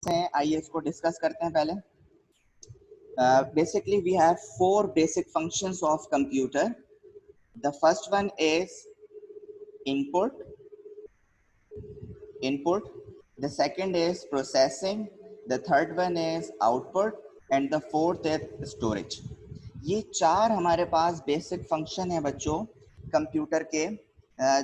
हैं, आइए इसको डिस्कस करते हैं पहले। Basically we have four basic functions of computer. The first one is input. The second is processing. The third one is output and the fourth is storage. ये चार हमारे पास basic function है बच्चों कंप्यूटर के,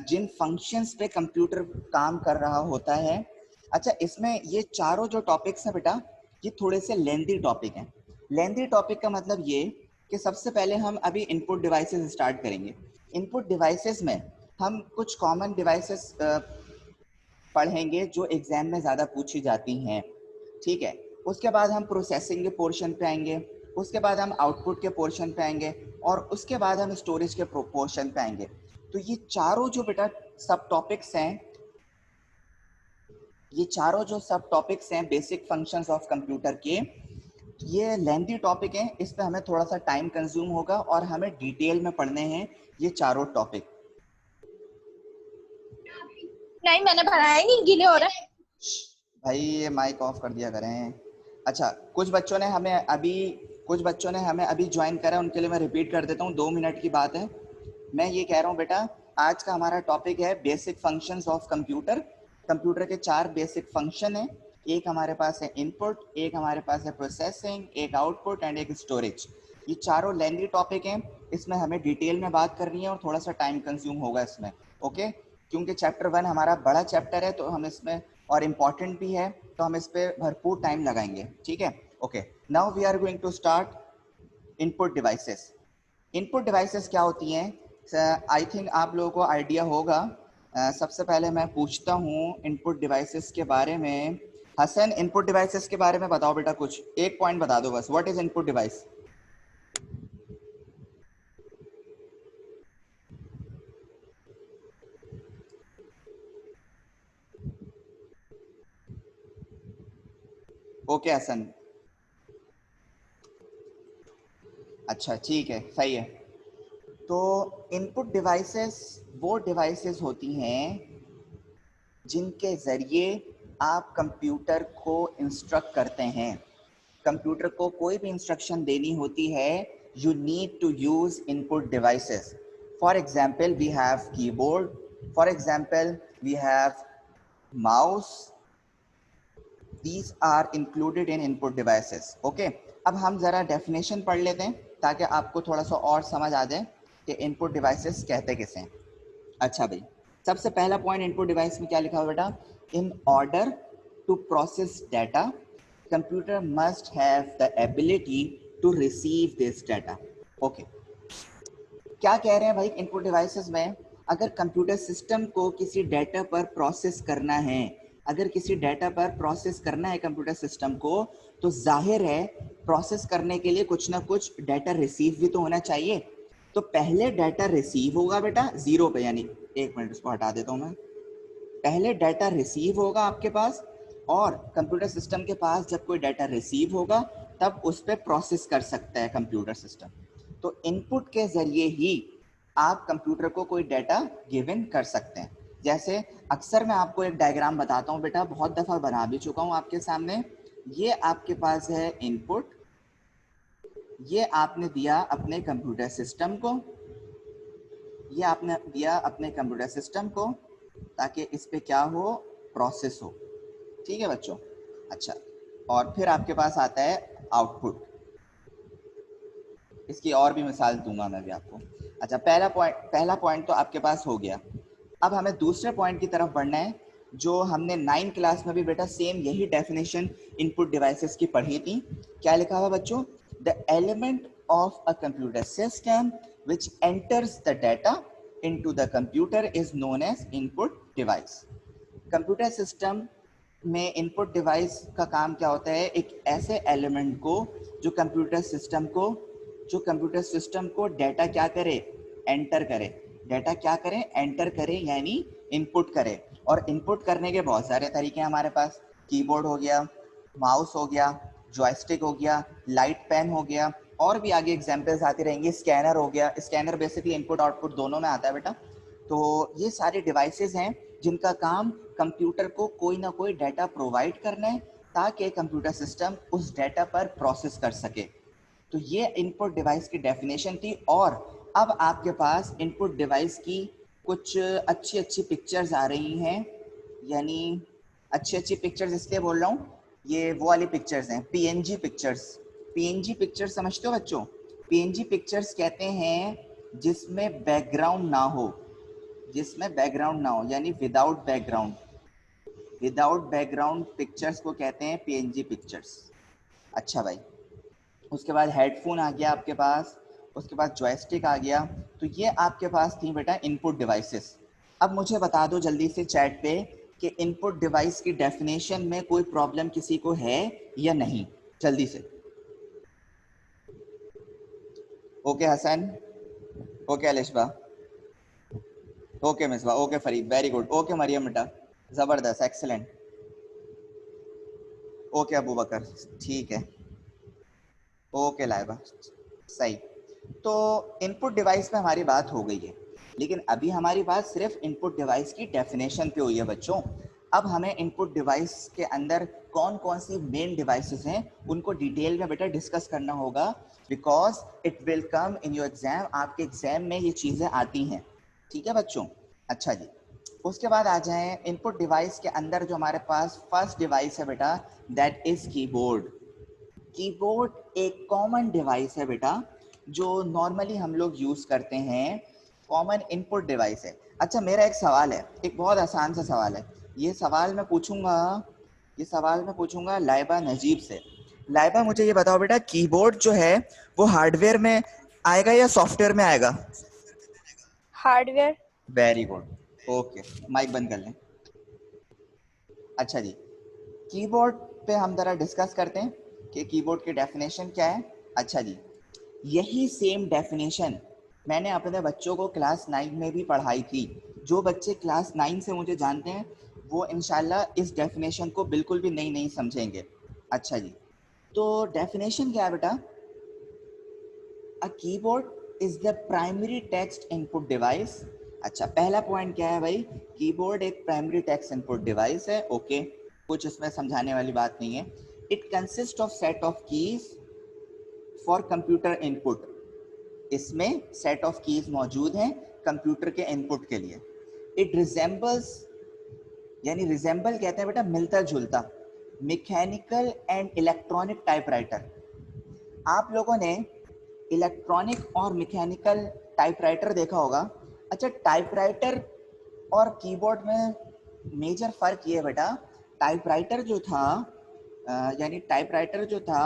जिन functions पे computer काम कर रहा होता है। अच्छा, इसमें ये चारों जो टॉपिक्स हैं बेटा, ये थोड़े से लेंथी टॉपिक हैं। लेंथी टॉपिक का मतलब ये कि सबसे पहले हम अभी इनपुट डिवाइसेस स्टार्ट करेंगे। इनपुट डिवाइसेस में हम कुछ कॉमन डिवाइसेस पढ़ेंगे जो एग्जाम में ज़्यादा पूछी जाती हैं, ठीक है। उसके बाद हम प्रोसेसिंग के पोर्शन पे आएंगे, उसके बाद हम आउटपुट के पोर्शन पे आएंगे और उसके बाद हम स्टोरेज के पोर्शन पे आएंगे। तो ये चारों जो बेटा सब टॉपिक्स हैं, ये चारों जो सब टॉपिक्स हैं बेसिक फंक्शंस ऑफ कंप्यूटर के, ये लेंथी टॉपिक हैं। इस पे हमें थोड़ा सा टाइम कंज्यूम होगा और हमें डिटेल में पढ़ने हैं ये चारों टॉपिक। नहीं, मैंने भराया नहीं, गीले हो रहा है। भाई ये माइक ऑफ कर दिया करें। अच्छा, कुछ बच्चों ने हमें अभी ज्वाइन करा, उनके लिए मैं रिपीट कर देता हूँ, 2 मिनट की बात है। मैं ये कह रहा हूँ बेटा, आज का हमारा टॉपिक है basic functions of computer. Computer के 4 बेसिक फंक्शन हैं। एक हमारे पास है इनपुट, एक हमारे पास है प्रोसेसिंग, एक आउटपुट एंड एक स्टोरेज। ये चारों लेंथी टॉपिक हैं, इसमें हमें डिटेल में बात करनी है और थोड़ा सा टाइम कंज्यूम होगा इसमें, ओके। क्योंकि चैप्टर 1 हमारा बड़ा चैप्टर है, तो हम इसमें और इम्पॉर्टेंट भी है, तो हम इस पर भरपूर टाइम लगाएंगे, ठीक है। Okay, now we are going to start input devices. Input devices क्या होती हैं? आई थिंक आप लोगों को आइडिया होगा। सबसे पहले मैं पूछता हूँ इनपुट डिवाइसेस के बारे में। हसन, इनपुट डिवाइसेस के बारे में बताओ बेटा, कुछ एक पॉइंट बता दो बस। What is input device? Okay Hasan, अच्छा ठीक है, सही है। तो इनपुट डिवाइसेस वो डिवाइसेस होती हैं जिनके ज़रिए आप कंप्यूटर को इंस्ट्रक्ट करते हैं। कंप्यूटर को कोई भी इंस्ट्रक्शन देनी होती है, you need to use input devices. For example we have keyboard, for example we have mouse, these are included in input devices, okay। अब हम ज़रा डेफिनेशन पढ़ लेते हैं ताकि आपको थोड़ा सा और समझ आ जाए कि इनपुट डिवाइसेस कहते किसे हैं। अच्छा भाई, सबसे पहला पॉइंट इनपुट डिवाइस में क्या लिखा हुआ बेटा? In order to process data, computer must have the ability to receive this data, okay. क्या कह रहे हैं भाई इनपुट डिवाइसेस में? अगर कंप्यूटर सिस्टम को किसी डाटा पर प्रोसेस करना है, अगर किसी डाटा पर प्रोसेस करना है कंप्यूटर सिस्टम को, तो जाहिर है प्रोसेस करने के लिए कुछ ना कुछ डाटा रिसीव भी तो होना चाहिए। तो पहले डाटा रिसीव होगा बेटा जीरो पे, यानी एक मिनट इसको हटा देता हूँ मैं। पहले डाटा रिसीव होगा आपके पास, और कंप्यूटर सिस्टम के पास जब कोई डाटा रिसीव होगा तब उस पर प्रोसेस कर सकता है कंप्यूटर सिस्टम। तो इनपुट के जरिए ही आप कंप्यूटर को कोई डाटा गिवन कर सकते हैं। जैसे अक्सर मैं आपको एक डायग्राम बताता हूँ बेटा, बहुत दफ़ा बना भी चुका हूँ आपके सामने। ये आपके पास है इनपुट, ये आपने दिया अपने कंप्यूटर सिस्टम को, ये आपने दिया अपने कंप्यूटर सिस्टम को ताकि इस पे क्या हो, प्रोसेस हो, ठीक है बच्चों। अच्छा, और फिर आपके पास आता है आउटपुट। इसकी और भी मिसाल दूंगा मैं भी आपको। अच्छा, पहला पॉइंट तो आपके पास हो गया। अब हमें दूसरे पॉइंट की तरफ बढ़ना है, जो हमने 9th क्लास में भी बेटा सेम यही डेफिनेशन इनपुट डिवाइसेस की पढ़ी थी। क्या लिखा हुआ बच्चों? The element of a computer system which enters the data into the computer is known as input device. Computer system में इनपुट डिवाइस का काम क्या होता है? एक ऐसे एलिमेंट को जो कंप्यूटर सिस्टम को डाटा क्या करे, एंटर करे। डाटा क्या करे, एंटर करे, यानी इनपुट करे। और इनपुट करने के बहुत सारे तरीके हैं हमारे पास। कीबोर्ड हो गया, माउस हो गया, जॉयस्टिक हो गया, लाइट पेन हो गया, और भी आगे एग्जांपल्स आती रहेंगी। स्कैनर हो गया, स्कैनर बेसिकली इनपुट आउटपुट दोनों में आता है बेटा। तो ये सारे डिवाइसेस हैं जिनका काम कंप्यूटर को कोई ना कोई डाटा प्रोवाइड करना है, ताकि कंप्यूटर सिस्टम उस डाटा पर प्रोसेस कर सके। तो ये इनपुट डिवाइस की डेफिनेशन थी। और अब आपके पास इनपुट डिवाइस की कुछ अच्छी अच्छी पिक्चर्स आ रही हैं, यानी अच्छी अच्छी पिक्चर्स इसलिए बोल रहा हूँ, ये वो वाली पिक्चर्स हैं, पीएनजी पिक्चर्स। पीएनजी पिक्चर्स समझते हो बच्चों? पीएनजी पिक्चर्स कहते हैं जिसमें बैकग्राउंड ना हो, जिसमें बैकग्राउंड ना हो, यानी without background. Without background pictures को कहते हैं पीएनजी पिक्चर्स। अच्छा भाई, उसके बाद हेडफोन आ गया आपके पास, उसके बाद जॉयस्टिक आ गया। तो ये आपके पास थी बेटा इनपुट डिवाइसेस। अब मुझे बता दो जल्दी से चैट पे कि इनपुट डिवाइस की डेफिनेशन में कोई प्रॉब्लम किसी को है या नहीं, जल्दी से। Okay Hasan, okay Alishba, okay Misbah, okay Farid, very good, okay Maryam बेटा, ज़बरदस्त, एक्सीलेंट, ओके अबू बकर, ठीक है, ओके लाइबा, सही। तो इनपुट डिवाइस पे हमारी बात हो गई है, लेकिन अभी हमारी बात सिर्फ इनपुट डिवाइस की डेफिनेशन पे हुई है बच्चों। अब हमें इनपुट डिवाइस के अंदर कौन कौन सी मेन डिवाइसेस हैं उनको डिटेल में बेटा डिस्कस करना होगा, because it will come in your exam. आपके एग्जाम में ये चीज़ें आती हैं, ठीक है बच्चों? अच्छा जी, उसके बाद आ जाएं इनपुट डिवाइस के अंदर जो हमारे पास फर्स्ट डिवाइस है बेटा, दैट इज कीबोर्ड। कीबोर्ड एक कॉमन डिवाइस है बेटा जो नॉर्मली हम लोग यूज़ करते हैं, कॉमन इनपुट डिवाइस है। अच्छा, मेरा एक सवाल है, एक बहुत आसान सा सवाल है। ये सवाल मैं पूछूंगा, ये सवाल मैं पूछूंगा लाइबा नजीब से। लाइबा मुझे ये बताओ बेटा, कीबोर्ड जो है वो हार्डवेयर में आएगा या सॉफ्टवेयर में आएगा? Hardware. Very good, okay, mic बंद कर लें। अच्छा जी, कीबोर्ड पे हम ज़रा डिस्कस करते हैं कि कीबोर्ड की डेफिनेशन क्या है। अच्छा जी, यही सेम डेफिनेशन मैंने अपने बच्चों को क्लास 9 में भी पढ़ाई थी। जो बच्चे क्लास 9 से मुझे जानते हैं वो इंशाल्लाह इस डेफिनेशन को बिल्कुल भी नहीं समझेंगे। अच्छा जी, तो डेफिनेशन क्या है बेटा? A keyboard is the primary text input device. अच्छा, पहला पॉइंट क्या है भाई? कीबोर्ड एक प्राइमरी टेक्स्ट इनपुट डिवाइस है। ओके, कुछ इसमें समझाने वाली बात नहीं है। It consist of set of keys for computer input. इसमें सेट ऑफ कीज मौजूद हैं कंप्यूटर के इनपुट के लिए। इट रिजेंबल्स, यानी रिजेंबल कहते हैं बेटा मिलता जुलता, मैकेनिकल एंड इलेक्ट्रॉनिक टाइपराइटर। आप लोगों ने इलेक्ट्रॉनिक और मैकेनिकल टाइपराइटर देखा होगा। अच्छा, टाइपराइटर और कीबोर्ड में मेजर फ़र्क ये है बेटा, टाइपराइटर जो था यानी टाइपराइटर जो था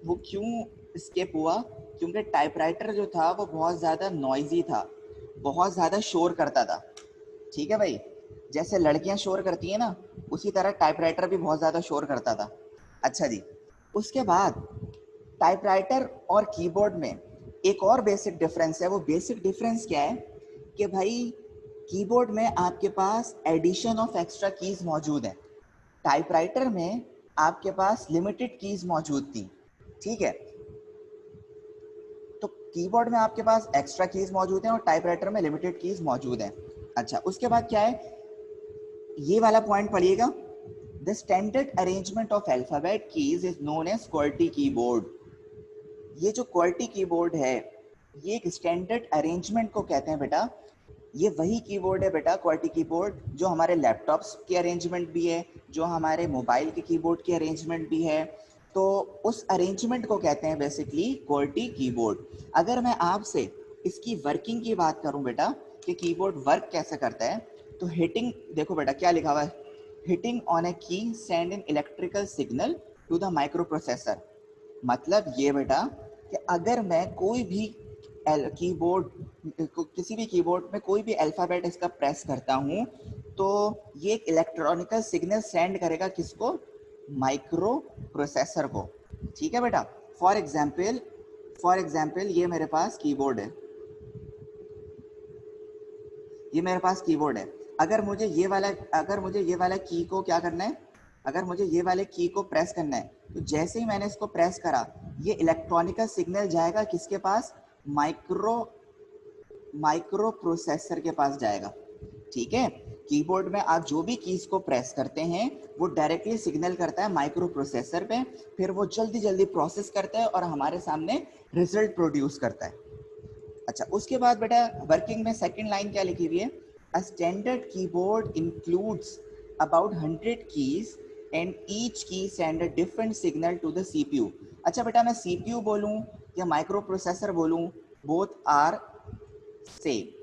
वो क्यों स्केप हुआ? क्योंकि टाइपराइटर जो था वो बहुत ज़्यादा नॉइजी था, बहुत ज़्यादा शोर करता था। ठीक है भाई, जैसे लड़कियां शोर करती हैं ना, उसी तरह टाइपराइटर भी बहुत ज़्यादा शोर करता था। अच्छा जी, उसके बाद टाइपराइटर और कीबोर्ड में एक और बेसिक डिफरेंस है। वो बेसिक डिफरेंस क्या है कि भाई कीबोर्ड में आपके पास एडिशन ऑफ एक्स्ट्रा कीज मौजूद है, टाइपराइटर में आपके पास लिमिटेड कीज मौजूद थी। ठीक है, तो कीबोर्ड में आपके पास एक्स्ट्रा कीज मौजूद हैं और टाइपराइटर में लिमिटेड कीज मौजूद हैं। अच्छा, उसके बाद क्या है, ये वाला पॉइंट पढ़िएगा। The standard arrangement of alphabet keys is known as QWERTY keyboard. ये जो क्वालिटी कीबोर्ड है ये एक स्टैंडर्ड अरेंजमेंट को कहते हैं बेटा। ये वही कीबोर्ड है बेटा, क्वालिटी कीबोर्ड, जो हमारे लैपटॉप्स की अरेंजमेंट भी है, जो हमारे मोबाइल के कीबोर्ड की अरेंजमेंट भी है। तो उस अरेंजमेंट को कहते हैं बेसिकली क्वालिटी कीबोर्ड। अगर मैं आपसे इसकी वर्किंग की बात करूं बेटा कि कीबोर्ड वर्क कैसे करता है, तो हिटिंग, देखो बेटा क्या लिखा हुआ है, hitting on a key send an electrical signal to the microprocessor. मतलब ये बेटा कि अगर मैं कोई भी कीबोर्ड, किसी भी कीबोर्ड में कोई भी अल्फ़ाबेट इसका प्रेस करता हूँ तो ये एक इलेक्ट्रॉनिकल सिग्नल सेंड करेगा, किसको? माइक्रो प्रोसेसर को। ठीक है बेटा, फॉर एग्जाम्पल ये मेरे पास कीबोर्ड है, ये मेरे पास कीबोर्ड है। अगर मुझे ये वाला की को क्या करना है, अगर मुझे ये वाले की को प्रेस करना है, तो जैसे ही मैंने इसको प्रेस करा ये इलेक्ट्रॉनिकल सिग्नल जाएगा किसके पास? माइक्रो प्रोसेसर के पास जाएगा। ठीक है, कीबोर्ड में आप जो भी कीज को प्रेस करते हैं वो डायरेक्टली सिग्नल करता है माइक्रो प्रोसेसर पे, फिर वो जल्दी जल्दी प्रोसेस करता है और हमारे सामने रिजल्ट प्रोड्यूस करता है। अच्छा, उसके बाद बेटा वर्किंग में सेकंड लाइन क्या लिखी हुई है, a standard keyboard includes about 100 keys and each key send a different signal to the CPU. अच्छा बेटा, मैं सीपीयू बोलूं या माइक्रो प्रोसेसर बोलूं, बोथ आर सेम।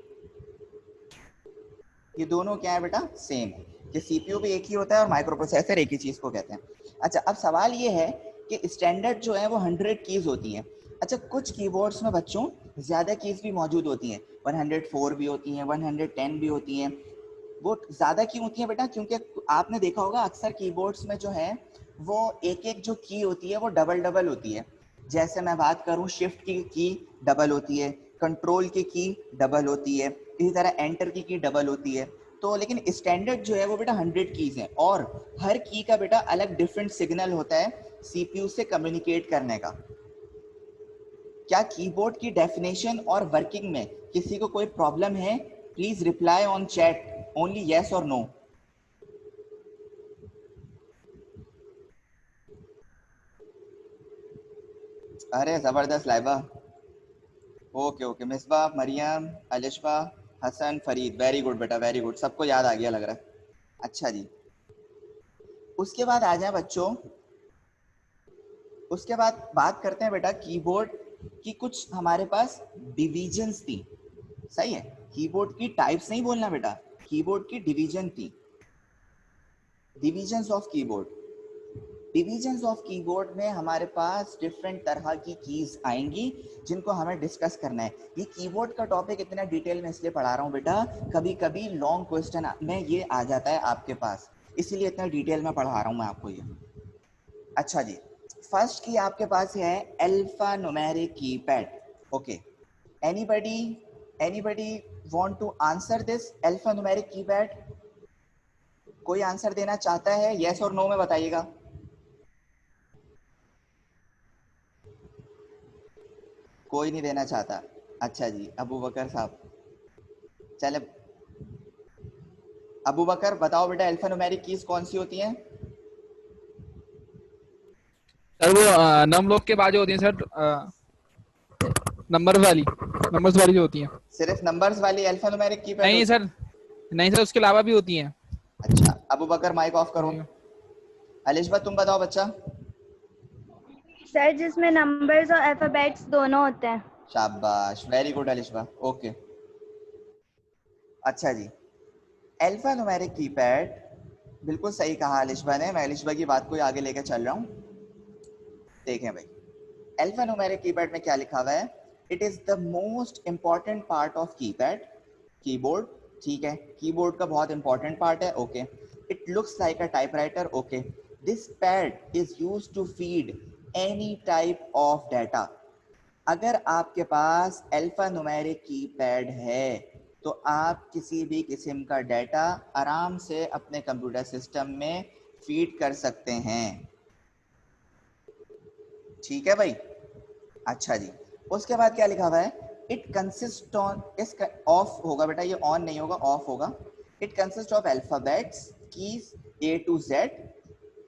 ये दोनों क्या है बेटा, सेम है, कि सीपीयू भी एक ही होता है और माइक्रो प्रोसेसर एक ही चीज को कहते हैं। अच्छा, अब सवाल ये है कि स्टैंडर्ड जो है वो 100 कीज होती हैं। अच्छा, कुछ कीबोर्ड्स में बच्चों ज़्यादा कीज भी मौजूद होती हैं, 104 भी होती हैं, 110 भी होती हैं। वो ज़्यादा क्यों होती हैं बेटा, क्योंकि आपने देखा होगा अक्सर कीबोर्ड्स में जो है वो एक एक जो की होती है वो डबल डबल होती है। जैसे मैं बात करूं, शिफ्ट की डबल होती है, कंट्रोल की डबल होती है, इसी तरह एंटर की डबल होती है। तो लेकिन स्टैंडर्ड जो है वो बेटा 100 कीज हैं और हर की का बेटा अलग डिफरेंट सिग्नल होता है सीपीयू से कम्युनिकेट करने का। क्या कीबोर्ड की डेफिनेशन और वर्किंग में किसी को कोई प्रॉब्लम है? Please reply on chat only yes और नो। अरे जबरदस्त Laiba. Okay okay, Misba, Maryam, Alishba, Hasan, Farid, very good बेटा, वेरी गुड, सबको याद आ गया लग रहा है। अच्छा जी, उसके बाद आ जाए बच्चों, उसके बाद बात करते हैं बेटा कीबोर्ड की कुछ हमारे पास डिविजन्स थी। सही है, कीबोर्ड की टाइप्स नहीं बोलना बेटा, कीबोर्ड की डिवीजन थी, divisions of keyboard. Divisions of keyboard में हमारे पास डिफरेंट तरह की कीज आएंगी जिनको हमें डिस्कस करना है। ये कीबोर्ड का टॉपिक इतना डिटेल में इसलिए पढ़ा रहा हूँ बेटा, कभी कभी लॉन्ग क्वेश्चन में ये आ जाता है आपके पास, इसीलिए इतना डिटेल में पढ़ा रहा हूँ मैं आपको ये। अच्छा जी, फर्स्ट की आपके पास है alphanumeric keypad. Okay, anybody anybody want to answer this alphanumeric keypad? कोई आंसर देना चाहता है? यस और नो में बताइएगा। कोई नहीं देना चाहता। अच्छा जी, अबू बकर साहब, चले अबू बकर बताओ बेटा, अल्फा न्यूमेरिक कीज कौन सी होती हैं? सर वो नम लोग के बाद जो होती है सर, नंबर्स वाली जो होती है। सिर्फ नंबर्स वाली अल्फा न्यूमेरिक कीपैड नहीं होती? सर, नहीं सर, उसके अलावा भी होती हैं। अच्छा, अबू बकर माइक ऑफ करो। अलिशबा तुम बताओ बच्चा। सर जिसमें नंबर्स और अल्फाबेट्स दोनों होते हैं। शाबाश, वेरी गुड अलिशबा, ओके। अच्छा जी, अल्फा न्यूमेरिक कीपैड, बिल्कुल सही कहा अलिशबा ने, मैं अलिशबा की बात को आगे लेकर चल रहा हूँ। देखें भाई, अल्फा न्यूमेरिक कीपैड में क्या लिखा हुआ है, it is the most important part of keypad, keyboard. ठीक है, कीबोर्ड का बहुत इंपॉर्टेंट पार्ट है। Okay, it looks like a typewriter. Okay, this pad is used to feed any type of data. अगर आपके पास अल्फा न्यूमेरिक कीपैड है तो आप किसी भी किस्म का डाटा आराम से अपने कंप्यूटर सिस्टम में फीड कर सकते हैं। ठीक है भाई। अच्छा जी, उसके बाद क्या लिखा हुआ है, इट कंसिस्ट ऑन, इस ऑफ होगा बेटा, ये ऑन नहीं होगा, ऑफ होगा। It consist of alphabets keys A to Z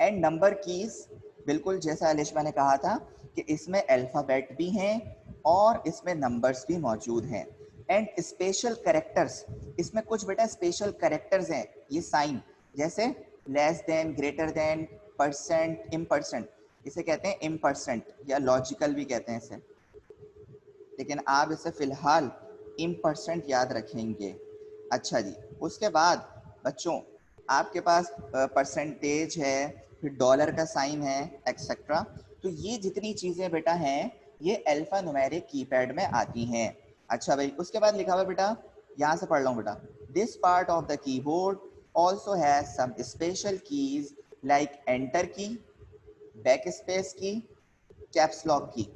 and number keys. बिल्कुल जैसा अलिशमा ने कहा था कि इसमें अल्फाबेट भी हैं और इसमें नंबर्स भी मौजूद हैं। एंड स्पेशल कैरेक्टर्स, इसमें कुछ बेटा स्पेशल कैरेक्टर्स हैं, ये साइन, जैसे less than, greater than, percent, ampersand, इसे कहते हैं इम्परसेंट या लॉजिकल भी कहते हैं इसे, लेकिन आप इसे फिलहाल इम्परसेंट याद रखेंगे। अच्छा जी, उसके बाद बच्चों आपके पास परसेंटेज है, फिर डॉलर का साइन है, एक्सेट्रा। तो ये जितनी चीज़ें बेटा हैं ये अल्फा न्यूमेरिक कीपैड में आती हैं। अच्छा भाई, उसके बाद लिखा हुआ बेटा, यहाँ से पढ़ लो बेटा, this part of the keyboard also has some special keys like enter key, backspace key, caps lock key.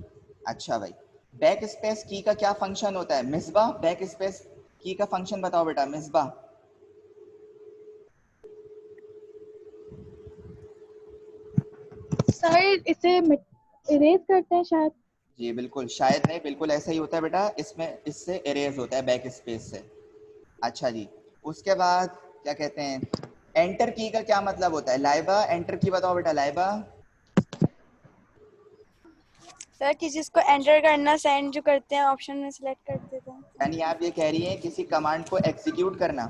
अच्छा भाई, बैक स्पेस की का क्या फंक्शन होता है? मिसबा, बैक स्पेस की का फंक्शन बताओ बेटा, मिसबा। सर इसे इरेज करते हैं शायद। जी बिल्कुल, शायद नहीं, बिल्कुल ऐसा ही होता है बेटा, इसमें इससे इरेज होता है बैक स्पेस से। अच्छा जी, उसके बाद क्या कहते हैं, एंटर की का क्या मतलब होता है? लाइबा एंटर की बताओ बेटा, लाइबा। सर किसी चीज को एंटर करना, सेंड जो करते हैं ऑप्शन में सिलेक्ट कर देते हैं। यानी आप ये कह रही हैं किसी कमांड को एग्जीक्यूट करना।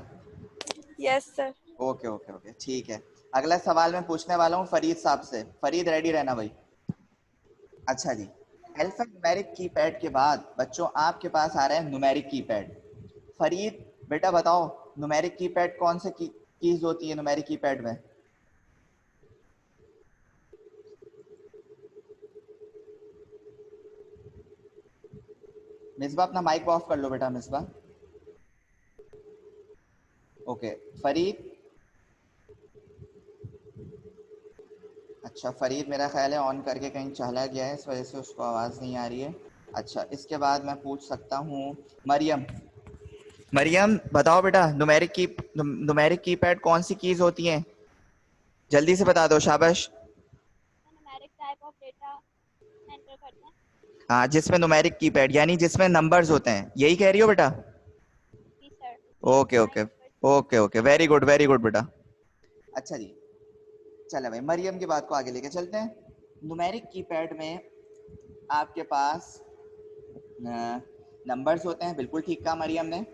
Yes sir. Okay okay okay, ठीक है। अगला सवाल मैं पूछने वाला हूँ फरीद साहब से। फरीद रेडी रहना भाई। अच्छा जी, अल्फा न्यूमेरिक कीपैड के बाद बच्चों आपके पास आ रहा है न्यूमेरिक कीपैड। फरीद बेटा बताओ, न्यूमेरिक कीपैड कौन से कीज होती है न्यूमेरिक कीपैड में? मिसबा अपना माइक ऑफ कर लो बेटा, मिसबा। ओके फरीद। अच्छा फरीद मेरा ख्याल है ऑन करके कहीं चला गया है, इस वजह से उसको आवाज़ नहीं आ रही है। अच्छा इसके बाद मैं पूछ सकता हूँ मरियम। मरियम बताओ बेटा, न्यूमेरिक कीपैड कौन सी कीज होती हैं? जल्दी से बता दो, शाबाश। Numeric type of data enter करते हैं। हाँ, जिसमें न्यूमेरिक कीपैड यानी जिसमें नंबर्स होते हैं, यही कह रही हो बेटा? जी sir. Okay okay okay okay, very good बेटा। अच्छा जी, चलो भाई मरियम की बात को आगे लेके चलते हैं। न्यूमेरिक कीपैड में आपके पास नंबर्स होते हैं, बिल्कुल ठीक कहा मरियम ने।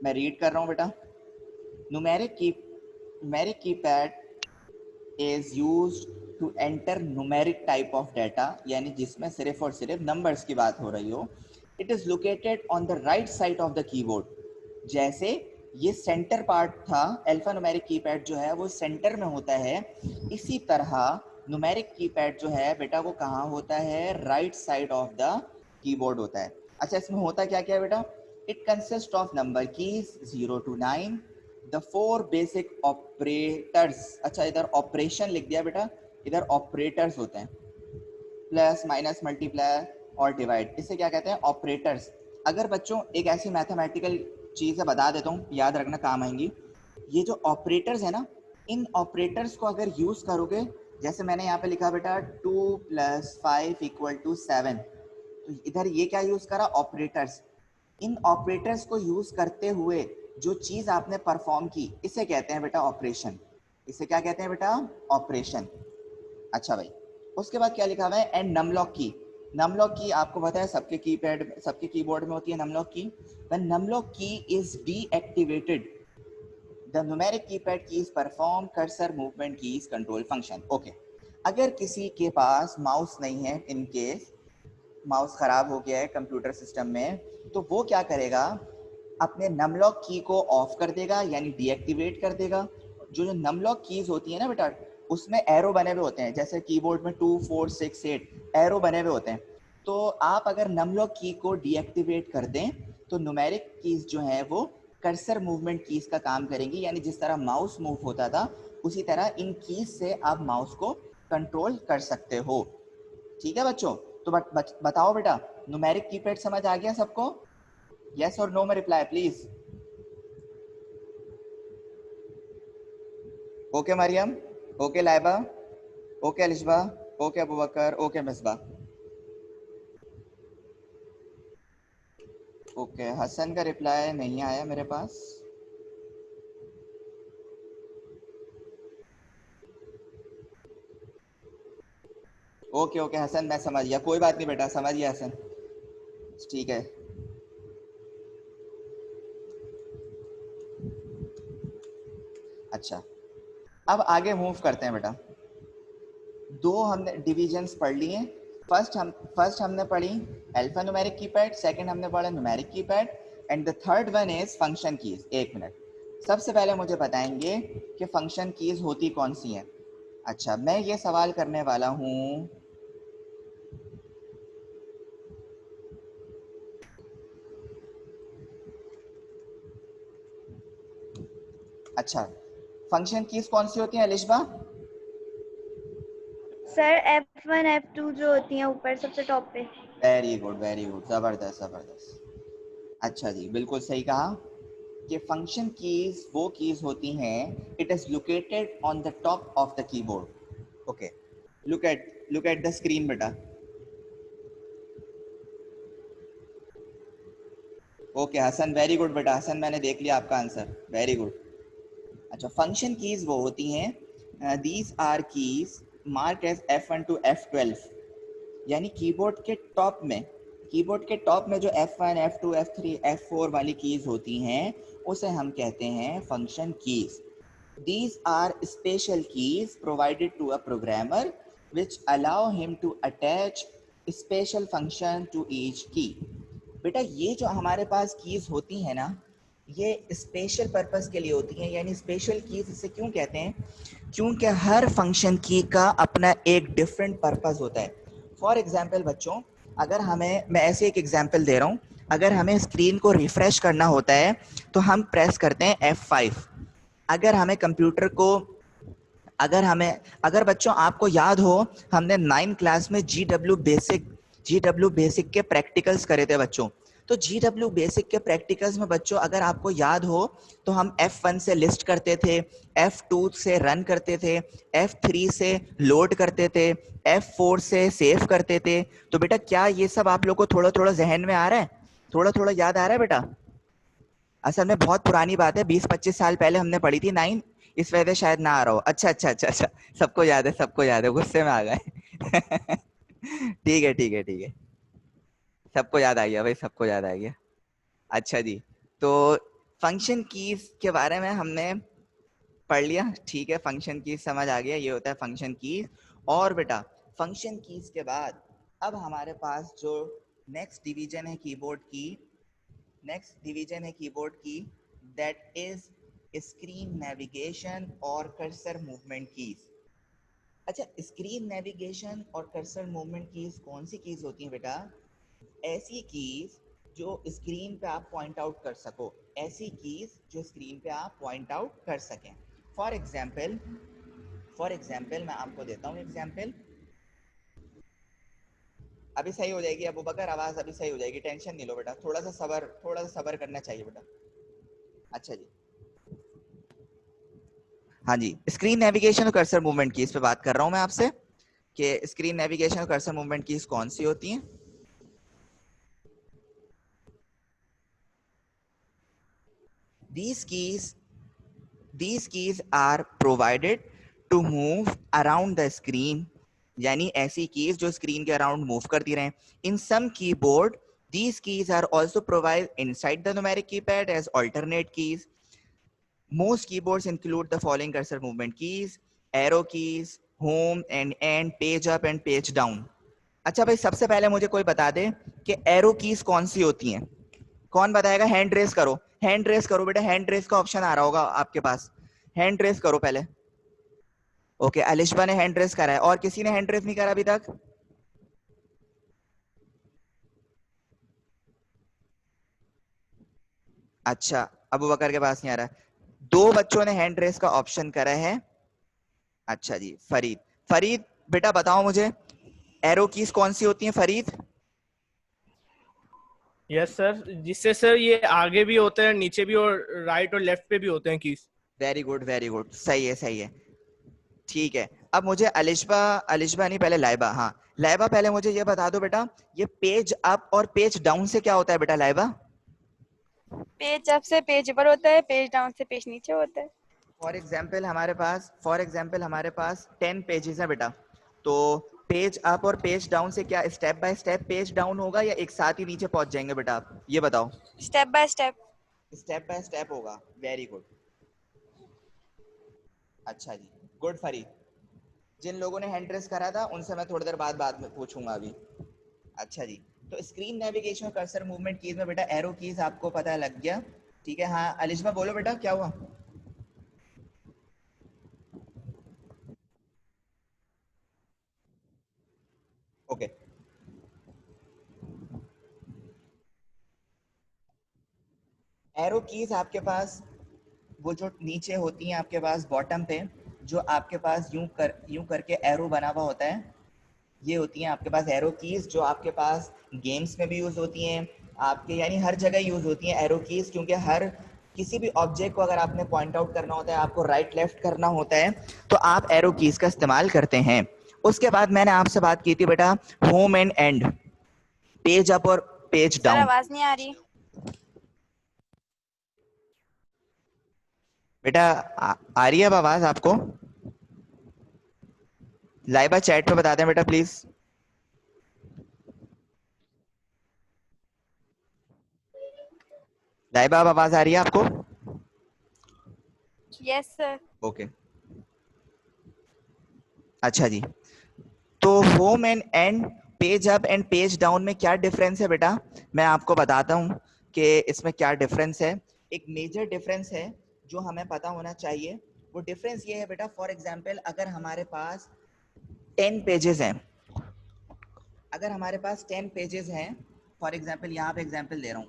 मैं रीड कर रहा हूँ बेटा। Numeric keypad is used to enter numeric type of data, यानी जिसमें सिर्फ और सिर्फ नंबर्स की बात हो रही हो। It is located on the right side of the keyboard. जैसे ये सेंटर पार्ट था, अल्फा न्यूमेरिक कीपैड जो है वो सेंटर में होता है, इसी तरह न्यूमेरिक कीपैड जो है बेटा वो कहाँ होता है? Right side of the keyboard होता है। अच्छा इसमें होता क्या क्या है बेटा? It consist of number keys 0 to 9, the 4 basic operators. अच्छा इधर ऑपरेशन लिख दिया बेटा, इधर ऑपरेटर्स होते हैं, प्लस माइनस मल्टीप्लाई और डिवाइड, इसे क्या कहते हैं? ऑपरेटर्स। अगर बच्चों एक ऐसी मैथमेटिकल चीज़ है बता देता हूँ, याद रखना काम आएंगी। ये जो ऑपरेटर्स है ना, इन ऑपरेटर्स को अगर यूज़ करोगे, जैसे मैंने यहाँ पे लिखा बेटा 2 + 5 = 7, तो इधर ये क्या यूज़ करा? ऑपरेटर्स। इन ऑपरेटर्स को यूज़ करते हुए जो चीज़ आपने परफॉर्म की, इसे कहते हैं बेटा ऑपरेशन। इसे क्या कहते हैं बेटा? ऑपरेशन। अच्छा भाई, उसके बाद क्या लिखा हुआ है? एंड नमलॉक की। नमलॉक की आपको पता है सबके कीपैड, सबके कीबोर्ड में होती है नमलॉक की। व्हेन नमलॉक की is deactivated, the numeric keypad keys perform cursor movement keys control function. Okay, अगर किसी के पास माउस नहीं है, इन केस माउस खराब हो गया है कंप्यूटर सिस्टम में, तो वो क्या करेगा? अपने नमलॉक की को ऑफ कर देगा, यानी डीएक्टिवेट कर देगा। जो नमलॉक कीज होती है ना बेटा, उसमें एरो बने हुए होते हैं, जैसे कीबोर्ड में 2 4 6 8 एरो बने हुए होते हैं। तो आप अगर नमलॉक की को डीएक्टिवेट कर दें, तो न्यूमेरिक कीज जो है वो कर्सर मूवमेंट कीज का काम करेंगी, यानी जिस तरह माउस मूव होता था उसी तरह इन कीज से आप माउस को कंट्रोल कर सकते हो। ठीक है बच्चों? तो बताओ बेटा, न्यूमेरिक कीपैड समझ आ गया सबको? यस और नो में reply please. Okay Maryam, okay Laiba, okay Alishba, okay Abu Bakr, okay Misbah. Okay Hasan का रिप्लाई नहीं आया मेरे पास। ओके ओके हसन मैं समझ गया, कोई बात नहीं बेटा, समझ गया हसन, ठीक है। अच्छा अब आगे मूव करते हैं बेटा। दो हमने डिविजन्स पढ़ लिए। फर्स्ट हमने पढ़ी अल्फा न्यूमेरिक कीपैड, सेकंड हमने पढ़ा numeric keypad, and the third one is function keys. एक मिनट, सबसे पहले मुझे बताएंगे कि फंक्शन कीज होती कौन सी हैं। अच्छा मैं ये सवाल करने वाला हूँ, अच्छा फंक्शन कीज कौन सी होती हैं अलिशबा? सर F1 F2 जो होती हैं ऊपर सबसे टॉप पे। वेरी गुड, जबरदस्त जबरदस्त। अच्छा जी बिल्कुल सही कहा कि फंक्शन कीज वो कीज होती हैं, it is located on the top of the keyboard. Okay look at the screen बेटा। ओके हसन वेरी गुड बेटा, हसन मैंने देख लिया आपका आंसर, वेरी गुड। अच्छा, फंक्शन कीज वो होती हैं, these are keys mark as F1 to F12, यानी कीबोर्ड के टॉप में, कीबोर्ड के टॉप में जो F1, F2, F3, F4 वाली कीज होती हैं उसे हम कहते हैं function keys. These are special keys provided to a programmer which allow him to attach special function to each key. बेटा ये जो हमारे पास कीज होती हैं ना, ये स्पेशल पर्पस के लिए होती हैं, यानी स्पेशल कीज इसे क्यों कहते हैं? क्योंकि हर फंक्शन की का अपना एक डिफरेंट पर्पस होता है. फॉर एग्जाम्पल बच्चों, अगर हमें, मैं ऐसे एक एग्जाम्पल दे रहा हूँ, अगर हमें स्क्रीन को रिफ्रेश करना होता है तो हम प्रेस करते हैं F5. अगर हमें कंप्यूटर को, अगर बच्चों आपको याद हो, हमने 9th क्लास में GW बेसिक के प्रैक्टिकल्स करे थे बच्चों. तो GW बेसिक के प्रैक्टिकल्स में बच्चों अगर आपको याद हो तो हम F1 से लिस्ट करते थे, F2 से रन करते थे, F3 से लोड करते थे, F4 से सेव करते थे. तो बेटा क्या ये सब आप लोग को थोड़ा थोड़ा जहन में आ रहा है, थोड़ा थोड़ा याद आ रहा है बेटा? असल में बहुत पुरानी बात है, 20-25 साल पहले हमने पढ़ी थी 9, इस वजह से शायद ना आ रहा हो. अच्छा अच्छा अच्छा अच्छा, सबको याद है, सबको याद है, गुस्से में आ गए. ठीक है ठीक है ठीक है, सबको याद आ गया भाई, सबको याद आ गया. अच्छा जी, तो फंक्शन कीज के बारे में हमने पढ़ लिया. ठीक है, फंक्शन कीज समझ आ गया, ये होता है फंक्शन कीज. और बेटा फंक्शन कीज के बाद अब हमारे पास जो नेक्स्ट डिवीजन है कीबोर्ड की, दैट इज स्क्रीन नेविगेशन और कर्सर मूवमेंट कीज. अच्छा, स्क्रीन नेविगेशन और कर्सर मूवमेंट कीज कौन सी कीज होती हैं बेटा? ऐसी कीज जो स्क्रीन पे आप पॉइंट आउट कर सको, ऐसी कीज जो स्क्रीन पे आप पॉइंट आउट कर सकें. फॉर एग्जाम्पल मैं आपको देता हूँ एग्जाम्पल. अभी सही हो जाएगी अबू बकर, आवाज अभी सही हो जाएगी, टेंशन नहीं लो बेटा, थोड़ा सा सबर करना चाहिए बेटा. अच्छा जी, हाँ जी, स्क्रीन नेविगेशन और कर्सर मूवमेंट कीज पे बात कर रहा हूँ मैं आपसे कि स्क्रीन नेविगेशन और कर्सर मूवमेंट कीज कौन सी होती हैं. These keys are provided to move around the screen, यानी ऐसी कीज जो स्क्रीन के अराउंड मूव करती रहें. In some keyboard, these keys are also provided inside the numeric keypad as alternate keys. Most keyboards include the following cursor movement keys: arrow keys, home and end, page up and page down. अच्छा भाई, सबसे पहले मुझे कोई बता दे कि arrow keys कौन सी होती हैं. कौन बताएगा? हैंड रेस करो, हैंड रेस करो बेटा, हैंड रेस का ऑप्शन आ रहा होगा आपके पास, हैंड रेस करो पहले. ओके, अलिशबा ने हैंड रेस करा है, और किसी ने हैंड रेस नहीं करा अभी तक? अच्छा, अबू बकर के पास नहीं आ रहा है. 2 बच्चों ने हैंड रेस का ऑप्शन करा है. अच्छा जी, फरीद बेटा बताओ मुझे, एरो कीज कौन सी होती हैं फरीद? यस सर, जिससे सर ये आगे भी होते हैं, नीचे भी, और राइट और लेफ्ट पे भी होते हैं कीज. वेरी गुड, सही है. ठीक है, अब मुझे अलिशबा नहीं, पहले लाइबा. हाँ लाइबा, पहले मुझे ये बता दो बेटा, ये पेज अप और पेज डाउन से क्या होता है बेटा लाइबा? पेज अप से पेज ऊपर होता है, पेज डाउन से पेज नीचे होता है. फॉर एग्जाम्पल हमारे पास 10 पेजेस है बेटा, तो पेज अप और पेज डाउन से क्या step by step page down होगा या एक साथ ही नीचे पहुंच जाएंगे बेटा? आप ये बताओ. स्टेप बाय स्टेप होगा. Very good. अच्छा जी, गुड फरीद. जिन लोगों ने हैंड रेस करा था उनसे मैं थोड़ी देर बाद में पूछूंगा अभी. अच्छा जी, तो स्क्रीन नेविगेशन और कर्सर मूवमेंट कीज में बेटा एरो कीज आपको पता लग गया. ठीक है, हाँ अलिशबा बोलो बेटा, क्या हुआ? ओके, एरो कीज आपके पास वो जो नीचे होती हैं आपके पास बॉटम पे, जो आपके पास यूं करके एरो बना हुआ होता है, ये होती हैं आपके पास एरो कीज, जो आपके पास गेम्स में भी यूज होती हैं आपके, यानी हर जगह यूज होती हैं एरो कीज, क्योंकि हर किसी भी ऑब्जेक्ट को अगर आपने पॉइंट आउट करना होता है, आपको राइट लेफ्ट करना होता है, तो आप एरो कीज का इस्तेमाल करते हैं. उसके बाद मैंने आपसे बात की थी बेटा home and and, page up और पेज सर डाउन. आवाज नहीं आ रही. बेटा आ रही है अब आवाज आपको? लाइबा चैट पे बता दें बेटा प्लीज। लाइबा अब आवाज आ रही है आपको? Yes sir. ओके अच्छा जी। तो home and and, page up and page down में क्या डिफरेंस है बेटा? मैं आपको बताता हूँ कि इसमें क्या डिफरेंस है। एक मेजर डिफरेंस है जो हमें पता होना चाहिए। वो डिफरेंस ये है बेटा, फॉर एग्जांपल अगर हमारे पास 10 पेजेस हैं, अगर हमारे पास 10 पेजेस हैं, फॉर एग्जांपल यहाँ पे एग्जांपल दे रहा हूँ,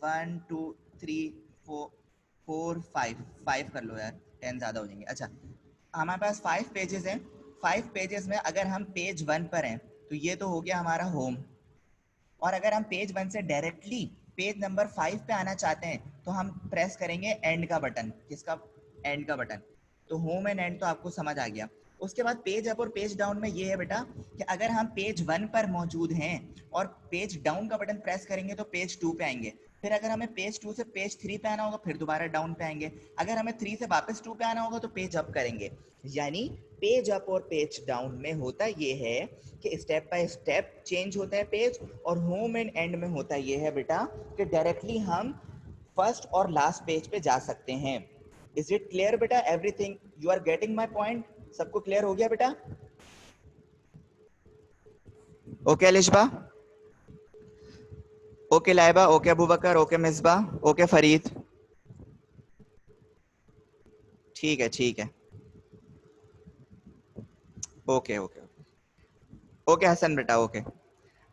1 2 3 4 4 5 5 कर लो यार, 10 ज्यादा हो जाएंगे। अच्छा हमारे पास 5 पेजेस हैं, 5 पेजेस में अगर हम पेज 1 पर हैं तो ये तो हो गया हमारा होम, और अगर हम पेज 1 से डायरेक्टली पेज नंबर 5 पे आना चाहते हैं तो हम प्रेस करेंगे एंड का बटन। किसका? एंड का बटन। तो होम एंड एंड तो आपको समझ आ गया। उसके बाद पेज अप और पेज डाउन में ये है बेटा कि अगर हम पेज 1 पर मौजूद हैं और पेज डाउन का बटन प्रेस करेंगे तो पेज 2 पे आएंगे, फिर अगर हमें पेज 2 से पेज 3 पे आना होगा फिर दोबारा डाउन पे आएंगे, अगर हमें 3 से वापस 2 पे आना होगा तो पेज अप करेंगे। यानी पेज अप और पेज डाउन में होता ये है कि स्टेप बाय स्टेप चेंज होता है पेज, और होम एंड एंड में होता ये है बेटा कि डायरेक्टली हम फर्स्ट और लास्ट पेज पे जा सकते हैं। इज इट क्लियर बेटा? Everything you are getting my point? सबको क्लियर हो गया बेटा? Okay Alishba, okay Laiba, okay Abu बकर, ओके मिसबा, ओके फरीद। ठीक है ठीक है, ओके ओके ओके हसन बेटा, ओके।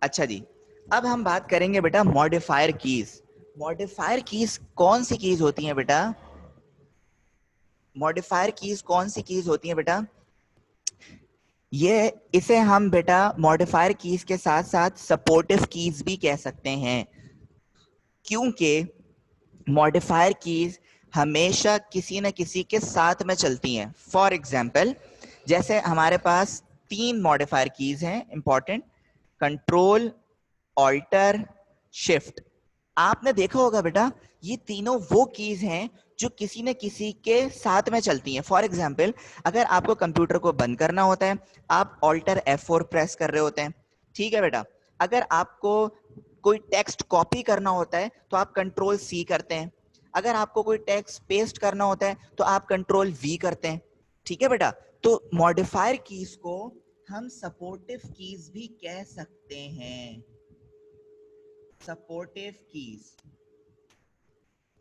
अच्छा जी, अब हम बात करेंगे बेटा मॉडिफायर कीज। मॉडिफायर कीज कौन सी कीज होती हैं बेटा? मॉडिफायर कीज कौन सी कीज होती हैं बेटा? ये इसे हम बेटा मॉडिफायर कीज के साथ साथ सपोर्टिव कीज भी कह सकते हैं, क्योंकि मॉडिफायर कीज हमेशा किसी न किसी के साथ में चलती हैं। फॉर एग्जाम्पल जैसे हमारे पास 3 मॉडिफायर कीज हैं इंपॉर्टेंट, कंट्रोल, ऑल्टर, शिफ्ट। आपने देखा होगा बेटा ये तीनों वो कीज हैं जो किसी न किसी के साथ में चलती हैं। फॉर एग्जाम्पल अगर आपको कंप्यूटर को बंद करना होता है आप ऑल्टर F4 प्रेस कर रहे होते हैं, ठीक है बेटा। अगर आपको कोई टेक्स्ट कॉपी करना होता है तो आप कंट्रोल C करते हैं, अगर आपको कोई टेक्स्ट पेस्ट करना होता है तो आप कंट्रोल V करते हैं, ठीक है बेटा। तो मॉडिफायर कीज को हम सपोर्टिव कीज भी कह सकते हैं, सपोर्टिव कीज।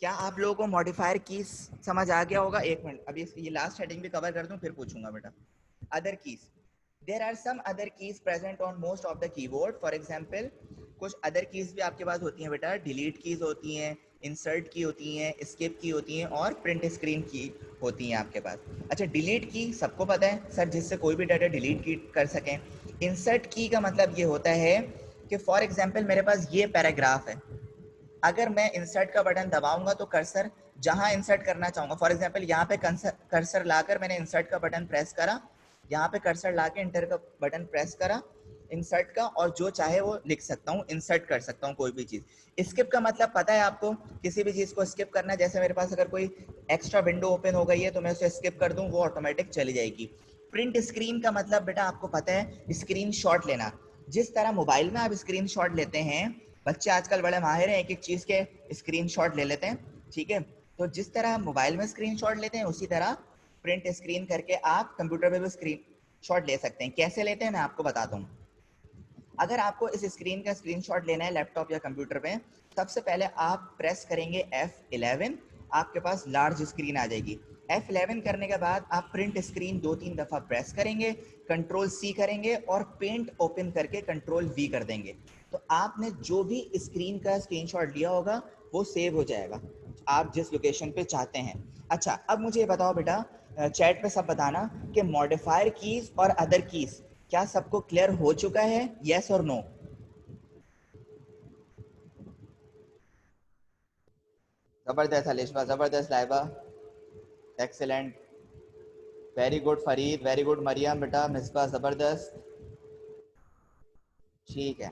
क्या आप लोगों को मॉडिफायर कीज समझ आ गया होगा? एक मिनट अभी ये लास्ट हेडिंग भी कवर कर दूं फिर पूछूंगा बेटा। Other keys, there are some other keys present on most of the keyboard. For example कुछ अदर कीज भी आपके पास होती हैं बेटा, डिलीट कीज होती हैं, इंसर्ट की होती हैं, स्किप की होती हैं और प्रिंट स्क्रीन की होती हैं आपके पास। अच्छा डिलीट की सबको पता है सर, जिससे कोई भी डाटा डिलीट की कर सकें। इंसर्ट की का मतलब ये होता है कि फॉर एग्जांपल मेरे पास ये पैराग्राफ है, अगर मैं इंसर्ट का बटन दबाऊंगा तो कर्सर जहां इंसर्ट करना चाहूंगा, फॉर एग्जांपल यहाँ पे कर्सर लाकर मैंने इंसर्ट का बटन प्रेस करा, यहाँ पे कर्सर लाके इंटर का बटन प्रेस करा इंसर्ट का, और जो चाहे वो लिख सकता हूँ, इंसर्ट कर सकता हूँ कोई भी चीज। स्किप का मतलब पता है आपको? किसी भी चीज को स्किप करना, जैसे मेरे पास अगर कोई एक्स्ट्रा विंडो ओपन हो गई है तो मैं उसे स्किप कर दूं, वो ऑटोमेटिक चली जाएगी। प्रिंट स्क्रीन का मतलब बेटा आपको पता है स्क्रीन शॉट लेना, जिस तरह मोबाइल में आप स्क्रीन शॉट लेते हैं, बच्चे आजकल बड़े माहिर हैं, एक एक चीज के स्क्रीनशॉट ले लेते हैं, ठीक है। तो जिस तरह मोबाइल में स्क्रीनशॉट लेते हैं उसी तरह प्रिंट स्क्रीन करके आप कंप्यूटर पे भी स्क्रीनशॉट ले सकते हैं। कैसे लेते हैं मैं आपको बताता हूँ। अगर आपको इस स्क्रीन का स्क्रीनशॉट लेना है लैपटॉप या कंप्यूटर पे, सबसे पहले आप प्रेस करेंगे F11, आपके पास लार्ज स्क्रीन आ जाएगी। F11 करने के बाद आप प्रिंट स्क्रीन 2-3 दफा प्रेस करेंगे, कंट्रोल C करेंगे और पेंट ओपन करके कंट्रोल V कर देंगे, तो आपने जो भी स्क्रीन का स्क्रीनशॉट लिया होगा वो सेव हो जाएगा आप जिस लोकेशन पे चाहते हैं। अच्छा अब मुझे ये बताओ बेटा, चैट पे सब बताना कि मॉडिफायर कीज और अदर कीज क्या सबको क्लियर हो चुका है? यस और नो? जबरदस्त अलिशबा, जबरदस्त Laiba, excellent, very good Farid, very good Maryam बेटा, मिसबा जबरदस्त, ठीक है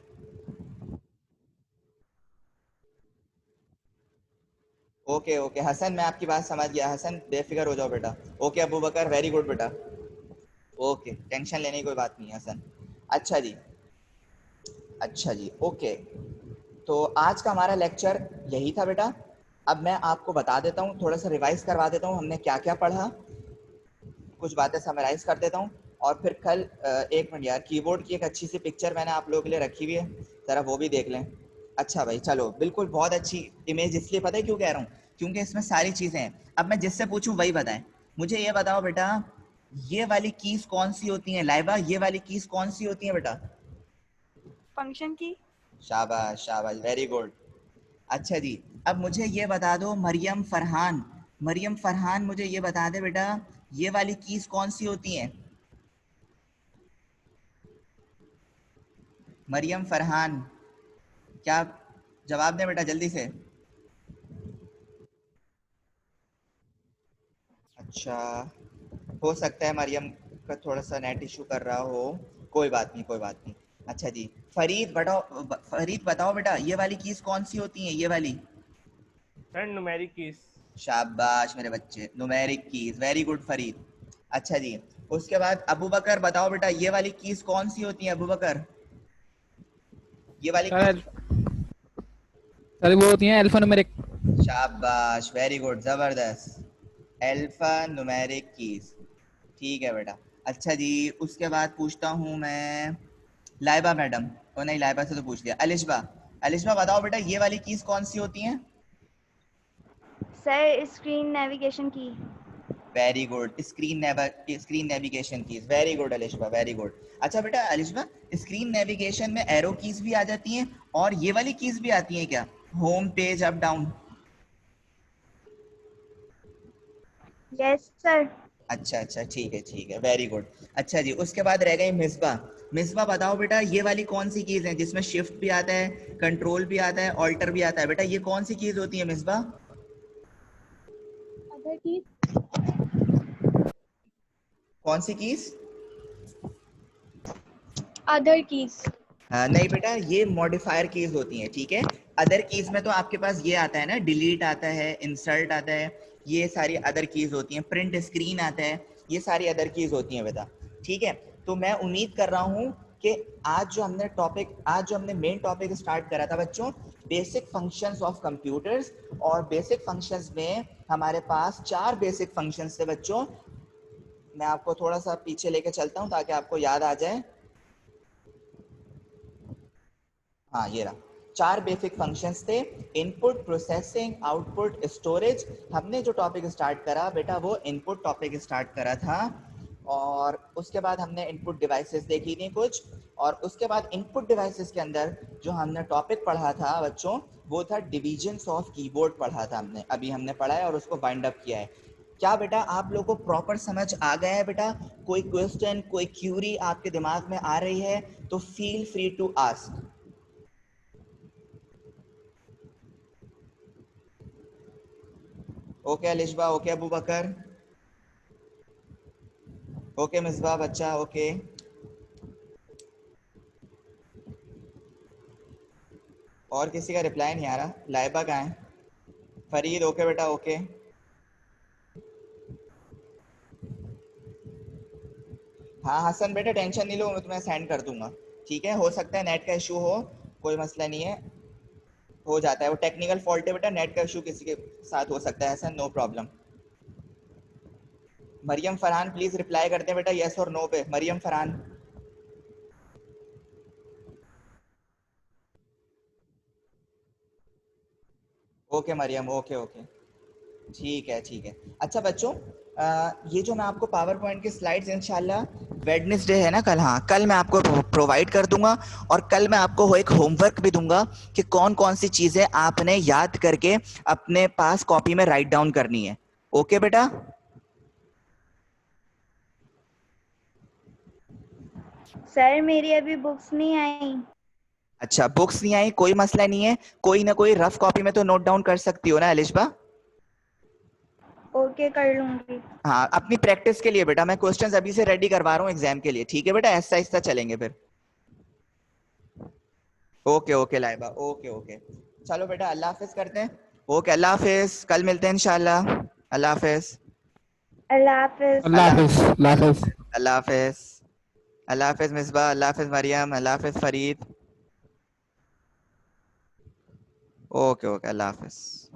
ओके ओके हसन, मैं आपकी बात समझ गया। हसन बेफिक्र हो जाओ बेटा। ओके अबू बकर, वेरी गुड बेटा। ओके, टेंशन लेने की कोई बात नहीं है हसन। अच्छा जी, अच्छा जी, ओके। तो आज का हमारा लेक्चर यही था बेटा। अब मैं आपको बता देता हूँ, थोड़ा सा रिवाइज करवा देता हूँ हमने क्या क्या पढ़ा, कुछ बातें समराइज कर देता हूँ। और फिर कल एक मिनट यार, कीबोर्ड की एक अच्छी सी पिक्चर मैंने आप लोगों के लिए रखी हुई है, ज़रा वो भी देख लें। अच्छा भाई चलो, बिल्कुल बहुत अच्छी इमेज। इसलिए पता है क्यों कह रहा हूँ, क्योंकि इसमें सारी चीज़ें हैं। अब मैं जिससे पूछूं वही बताएं। मुझे ये बताओ बेटा, ये वाली कीज कौन सी होती हैं? लाइबा, ये वाली कीज कौन सी होती हैं बेटा? फंक्शन की। शाबाश शाबाश, वेरी गुड। अच्छा जी, अब मुझे ये बता दो मरियम फरहान, मरियम फरहान मुझे ये बता दे बेटा, ये वाली कीज कौन सी होती हैं? मरियम फरहान, क्या जवाब दें बेटा जल्दी से? अच्छा, हो सकता है मरियम का थोड़ा सा नेट इशू कर रहा हो, कोई बात नहीं कोई बात नहीं। अच्छा जी, फरीद बताओ, फरीद बताओ बेटा, ये वाली कीज कौन सी होती हैं? ये वाली। Sir numeric keys. शाबाश मेरे बच्चे, numeric keys, very good Farid. अच्छा जी, उसके बाद अबू बकर बताओ बेटा, ये वाली कीज कौन सी होती हैं? अबू बकर, ये वाली कीज। सर सर वो होती हैं अल्फान्यूमेरिक। शाबाश, वेरी गुड, जबरदस्त। अल्फा न्यूमेरिक कीज, ठीक है बेटा। अच्छा जी, उसके बाद पूछता हूँ मैं लाइबा मैडम। ओ नहीं, लाइबा से तो पूछ लिया। अलिशबा, अलिशबा बताओ बेटा, ये वाली कीज कौन सी होती हैं? सर स्क्रीन नेविगेशन की। Very good, screen navigation keys, very good Alishba, very good. अच्छा बेटा अलिशबा, स्क्रीन नेविगेशन में एरो कीज भी आ जाती हैं और ये वाली कीज भी आती हैं क्या? Home, page, up, down. Yes sir. अच्छा अच्छा, ठीक है, वेरी गुड। अच्छा जी, उसके बाद रह गई मिसबा। मिसबा बताओ बेटा, ये वाली कौन सी कीज है जिसमें शिफ्ट भी आता है, कंट्रोल भी आता है, ऑल्टर भी आता है? बेटा ये कौन सी कीज होती है मिसबा? अदर की। कौन सी कीज? Other keys. नहीं बेटा, ये मॉडिफायर कीज होती हैं, ठीक है। अदर कीज में तो आपके पास ये आता है ना, डिलीट आता है, इंसर्ट आता है, ये सारी अदर कीज होती हैं। प्रिंट स्क्रीन आता है, ये सारी अदर कीज होती हैं बेटा, ठीक है। तो मैं उम्मीद कर रहा हूँ कि आज जो हमने मेन टॉपिक स्टार्ट करा था बच्चों, बेसिक फंक्शंस ऑफ कंप्यूटर्स। और बेसिक फंक्शंस में हमारे पास 4 बेसिक फंक्शंस थे बच्चों। मैं आपको थोड़ा सा पीछे लेके चलता हूँ ताकि आपको याद आ जाए। हाँ ये रहा, 4 बेसिक फंक्शंस थे। Input, processing, output, storage. हमने जो टॉपिक स्टार्ट करा बेटा वो इनपुट टॉपिक स्टार्ट करा था। और उसके बाद हमने इनपुट डिवाइसेस देखी थी कुछ। और उसके बाद इनपुट डिवाइसेस के अंदर जो हमने टॉपिक पढ़ा था बच्चों, वो था डिविजन्स ऑफ कीबोर्ड पढ़ा था हमने, अभी हमने पढ़ा है और उसको बाइंड अप किया है। क्या बेटा आप लोगों को प्रॉपर समझ आ गया है बेटा? कोई क्वेश्चन, कोई क्यूरी आपके दिमाग में आ रही है तो feel free to ask. Okay Alishba, okay Abu Bakr, okay Misba बच्चा, ओके। और किसी का रिप्लाई नहीं आ रहा। लाइबा कहाँ है? फरीद, ओके बेटा, ओके। हाँ हसन बेटा, टेंशन नहीं लो, मैं तुम्हें सेंड कर दूंगा, ठीक है। हो सकता है नेट का इशू हो, कोई मसला नहीं है, हो जाता है, वो टेक्निकल फॉल्ट है बेटा, नेट का इशू किसी के साथ हो सकता है, Hasan no problem. Maryam Farhan please reply करते हैं बेटा यस और नो पे। Maryam Farhan, okay Maryam, okay okay, ठीक है ठीक है। अच्छा बच्चों, ये जो मैं आपको पावर पॉइंट की स्लाइड्स इंशाल्लाह वेडनेसडे है ना कल, हाँ कल मैं आपको प्रोवाइड कर दूंगा। और कल मैं आपको एक होमवर्क भी दूंगा कि कौन कौन सी चीजें आपने याद करके अपने पास कॉपी में राइट डाउन करनी है। ओके बेटा? सर मेरी अभी बुक्स नहीं आई। अच्छा बुक्स नहीं आई, कोई मसला नहीं है, कोई ना कोई रफ कॉपी में तो नोट डाउन कर सकती हो ना अलिशबा? ओके कर लूंगी। हाँ अपनी प्रैक्टिस के लिए बेटा, मैं क्वेश्चंस अभी से रेडी करवा रहा हूँ एग्जाम के लिए, ठीक है बेटा? ऐसा ऐसा चलेंगे फिर। Okay okay Laiba, okay okay, चलो बेटा अल्लाह हाफिज करते हैं। ओके, अल्लाह हाफिज, कल मिलते हैं इंशाल्लाह। अल्लाह हाफिज। अल्लाह हाफिज। अल्लाह हाफिज, अल्लाह हाफिज। अल्लाह हाफिज। अल्लाह हाफिज मिसबा, अल्लाह हाफिज मरियम, अल्लाह हाफिज फरीद। ओके ओके, अल्लाह हाफिज।